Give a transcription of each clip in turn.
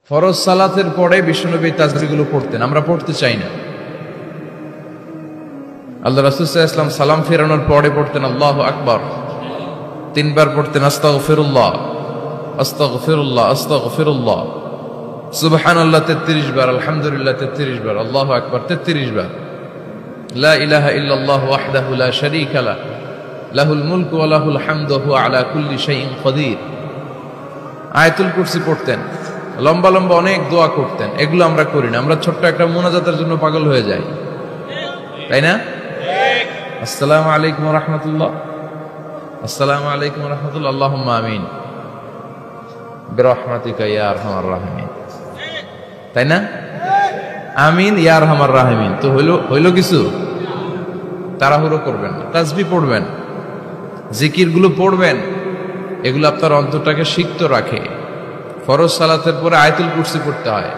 ফরজ সালাতের পরে বিশ্বনবী তাসবিহগুলো পড়তেন, আমরা পড়তে চাই না। আল্লাহ রাসূল সাল্লাল্লাহু আলাইহি ওয়াসাল্লাম সালাম ফেরানোর পরে পড়তেন আল্লাহু আকবার, 3 বার পড়তেন আস্তাগফিরুল্লাহ আস্তাগফিরুল্লাহ আস্তাগফিরুল্লাহ, সুবহানাল্লাহ 33 বার, আলহামদুলিল্লাহ 33 বার, আল্লাহু আকবার 33 বার, লা ইলাহা ইল্লাল্লাহ ওয়াহদাহু লা শারীকা লাহু লাহুল মুলকু ওয়া লাহুল হামদু ওয়া হুয়া আলা কুল্লি শাইইন কাদির। আয়াতুল কুরসি পড়তেন, লম্বা লম্বা অনেক দোয়া করতেন। এগুলো আমরা করি না, আমরা ছোট্ট একটা মুনাজাতের জন্য পাগল হয়ে যাই, তাই না? আসসালামু আলাইকুম ওয়া রাহমাতুল্লাহ, আসসালামু আলাইকুম ওয়া রাহমাতুল্লাহ, আল্লাহুম্মা আমিন বিরহমাতিকা ইয়া আরহামার রাহিমিন, তাই না? আমিন ইয়া আরহামার রাহিমিন। তো হইল কিছু? তাড়াহুড়ো করবেন না, তাসবিহ পড়বেন, জিকিরগুলো পড়বেন, এগুলো আপনার অন্তরটাকে সিক্ত রাখে। ফরজ সালাতের পরে আয়াতুল কুরসি পড়তে হয়।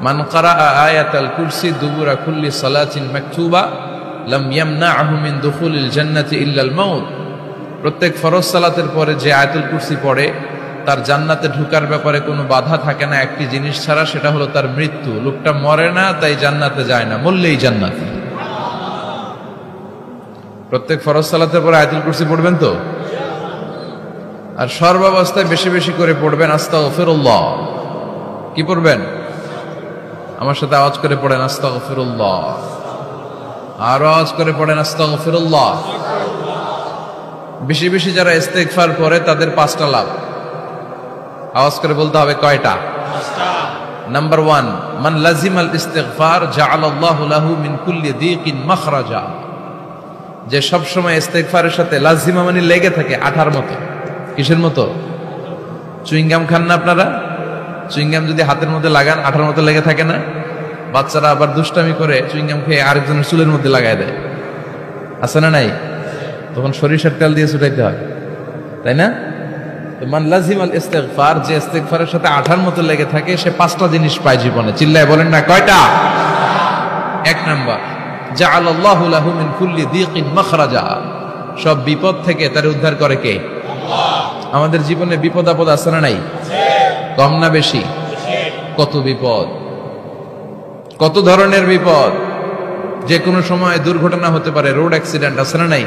মান কারাআ আয়াতাল কুরসি দুবুরা কুল্লি সালাতিন মাকতুবা লাম ইয়ামনাহু মিন দুখুলিল জান্নাতি ইল্লাল মাউত। প্রত্যেক ফরজ সালাতের পরে যে আয়াতুল কুরসি পড়ে তার জান্নাতে ঢোকার ব্যাপারে কোনো বাধা থাকে না একটি জিনিস ছাড়া, সেটা হলো তার মৃত্যু। লোকটা মরে না তাই জান্নাতে যায় না, মরলেই জান্নাতি। প্রত্যেক ফরজ সালাতের পরে আয়াতুল কুরসি পড়বেন তো? আর সর্বাবস্থায় বেশি বেশি করে পড়বেন আস্তাগফিরুল্লাহ। কি পড়বেন? আমার সাথে আওয়াজ করে পড়েন আস্তাগফিরুল্লাহ, আর আওয়াজ করে পড়েন আস্তাগফিরুল্লাহ। বেশি বেশি যারা ইস্তেগফার করে তাদের 5টা লাভ। আওয়াজ করে বলতে হবে কয়টা? 5টা। নাম্বার 1, মান লাজিমাল ইস্তিগফার জাআলাল্লাহু লাহু মিন কুল্লি দীকিন মাখরাজা। যে সব সময় ইস্তেগফারের সাথে লাজিমা মানে লেগে থাকে, আঠার মতো। কিসের মতো? চুইংগাম খান না আপনারা? চুইংগাম যদি হাতের মধ্যে লাগান আঠার মতো লেগে থাকে না? বাচ্চারা আবার দুষ্টামি করে চুইংগাম খেয়ে আরেকজনের চুলের মধ্যে লাগায় দেয়, আছে না নাই? তখন সরিষার তেল দিয়ে ছুটাইতে হয়, তাই না? তো মান লাজিমাল ইস্তিগফার, যে ইস্তিগফারের সাথে আঠার মতো লেগে থাকে সে 5টা জিনিস পায় জীবনে। চিল্লায় বলেন না কয়টা? 1 নাম্বার, জাআলাল্লাহু লাহু মিন কুল্লি দীকিন মাখরাজা। সব বিপদ থেকে তার উদ্ধার করে কে? আল্লাহ। আমাদের জীবনে বিপদ আপদ আছে না নাই? কম না বেশি? কত বিপদ, কত ধরনের বিপদ। যে কোনো সময় দুর্ঘটনা হতে পারে, রোড অ্যাক্সিডেন্ট, আছে না নাই?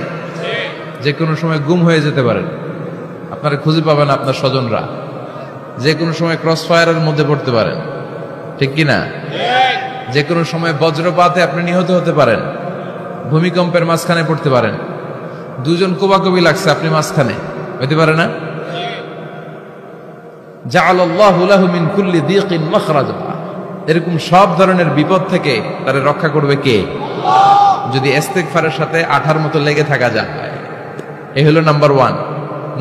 যে কোনো সময় গুম হয়ে যেতে পারেন, আপনারা খুঁজে পাবেন আপনার স্বজনরা। যে কোনো সময় ক্রস ফায়ারের মধ্যে পড়তে পারেন, ঠিক কি না? যে কোনো সময় বজ্রপাতে আপনি নিহত হতে পারেন, ভূমিকম্পের মাঝখানে পড়তে পারেন, 2 জন কোবাকবি লাগছে, আপনি মাঝখানে, হতে পারে না? জাআলাল্লাহু লাহু মিন কুল্লি দীকিন মাখরাজা। এরকম সব ধরনের বিপদ থেকে তারে রক্ষা করবে কে? আল্লাহ। যদি ইস্তিগফারের সাথে আঠার মতো লেগে থাকা যায়। এই হলো নাম্বার 1।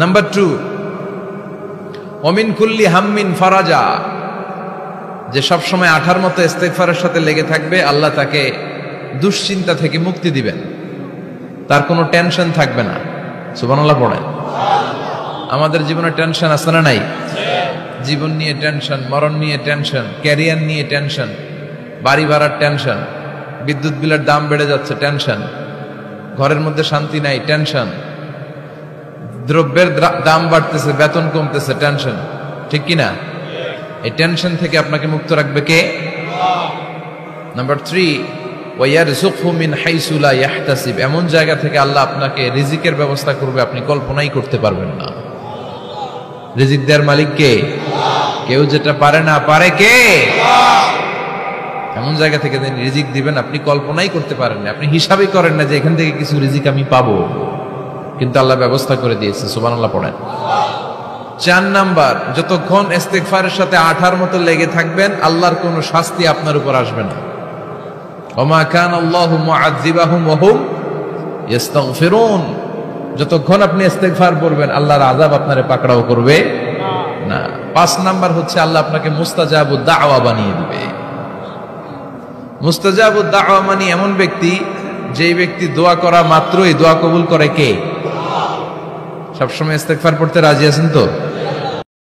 নাম্বার 2, ওয়া মিন কুল্লি হাম্মিন ফারাজা। যে সব সময় আঠার মতো ইস্তিগফারের সাথে লেগে থাকবে, আল্লাহ তাকে দুশ্চিন্তা থেকে মুক্তি দিবেন, তার কোনো টেনশন থাকবে না। সুবহানাল্লাহ পড়েন। আমাদের জীবনে টেনশন আছে না নাই? জীবন নিয়ে টেনশন, মরণ নিয়ে টেনশন, ক্যারিয়ার নিয়ে টেনশন, বাড়ি ভাড়ার টেনশন, বিদ্যুৎ বিলের দাম বেড়ে যাচ্ছে টেনশন, ঘরের মধ্যে শান্তি নাই টেনশন, দ্রব্যের দাম বাড়তেছে, বেতন কমতেছে টেনশন, ঠিক কি না? এই টেনশন থেকে আপনাকে মুক্ত রাখবে কে? নাম্বার 3, ওয়া ইয়ারযুকহু মিন হাইসু লা ইয়াহতাসিব। এমন জায়গা থেকে আল্লাহ আপনাকে রিজিকের ব্যবস্থা করবে আপনি কল্পনাই করতে পারবেন না। রিজিক দেওয়ার মালিক কে? কেউ যেটা পারে না, পারে কে? এমন জায়গা থেকে রিজিক দিবেন আপনি কল্পনাই করতে পারেন না, আপনি হিসাবই করেন না যে এখান থেকে কিছু রিজিক আমি পাবো, কিন্তু আল্লাহ ব্যবস্থা করে দিয়েছে। সুবহানাল্লাহ পড়েন। 4 নাম্বার, যতক্ষণ ইস্তিগফারের সাথে আঠার মতো লেগে থাকবেন আল্লাহর কোনো শাস্তি আপনার উপর আসবে না। ওয়া মা কানা আল্লাহু মুআযযিবাহুম ওয়া হুম ইস্তাগফিরুন। যতক্ষণ আপনি ইস্তিগফার করবেন আল্লাহর আযাব আপনারে পাকড়াও করবে না। 5 নাম্বার হচ্ছে আল্লাহ আপনাকে মুস্তাজাবুদ দাওয়া বানিয়ে দিবে। মুস্তাজাবুদ দাওয়া মানে এমন ব্যক্তি, যেই ব্যক্তি দোয়া করা মাত্রই দোয়া কবুল করে কে? সবসময় ইস্তিগফার পড়তে রাজি আছেন তো?